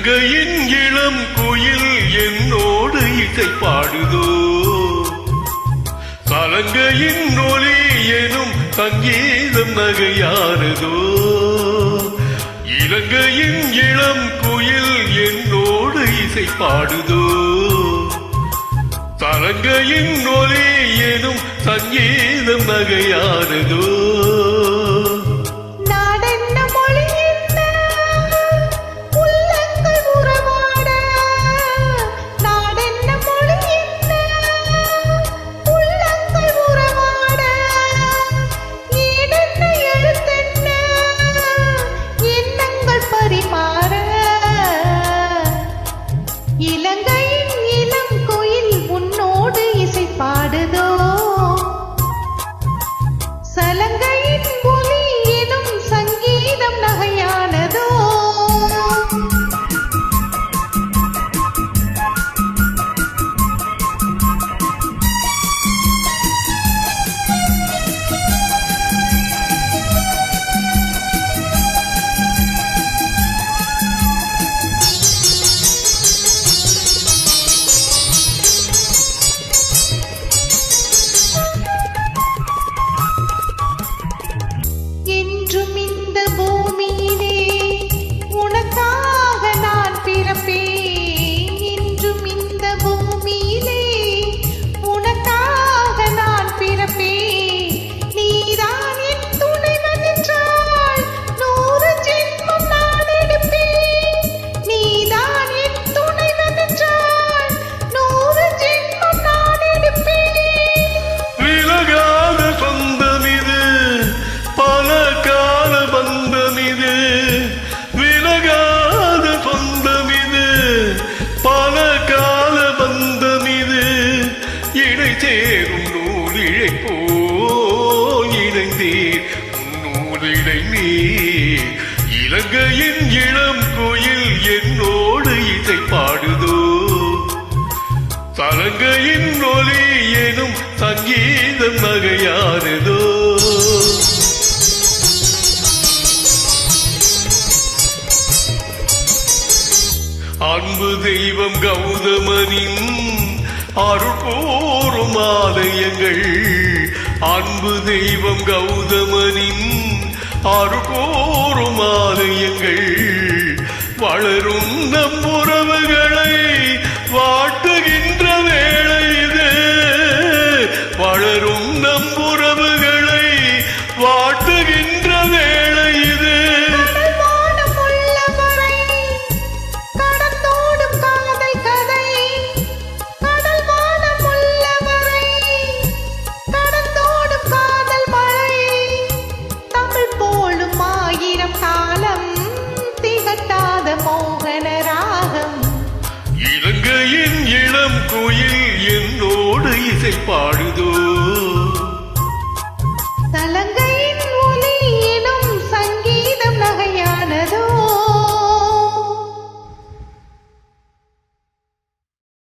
இலங்கையின் இளம் குயில் என்னோடு இசை பாடுதோ, சலங்கையின் ஒலி எனும் சங்கீதம் நகையானதோ. இலங்கையின் இளம் குயில் என்னோடு இசை பாடுதோ, சலங்கையின் ஒலி எனும் சங்கீதம் நகையானதோ. இலங்கையின் இளம் கோயில் உன்னோடு இசை பாடுதோ, சலங்கையின் ஒலி எனும் சங்கீதம் நகையானதோ. என்றும் இந்த பூமியிலே உனக்காக நான் பிறப்பேன், என்றும் இந்த பூமியிலே உனக்காக நான் பிறப்பேன். நீதான் என் துணைவன் என்றால் 100 ஜென்மம் நான் எடுப்பேன். நீதான் என் துணைவன் என்றால் 100 ஜென்மம் நான் எடுப்பேன். விலகாத சொந்தம் இது, பல கால பந்தம் இது. விலகாத சொந்தம் இது, பல கால பந்தம் இது. இணை சேரும் நூலிழை போல் இணைந்தேன் நூலிழை நீர். இலங்கையின் இளம் கோயில் என்னோடு இசை பாடுதோ, சலங்கையின் ஒலி எனும் சங்கீதம் நகையானதோ. அன்பு தெய்வம் கௌதமனின் அருள் கூறும் ஆலயங்கள். அன்பு தெய்வம் கௌதமனின் அருள் கூறும் ஆலயங்கள். வளரும் நம் உறவுகளை வாட்டுகின்ற வேளை இது. வளரும் நம் உறவுகளை வாட்டுகின்ற வேளை இது. இலங்கையின் இளம் கோயில் என்னோடு இசை பாடுதோ,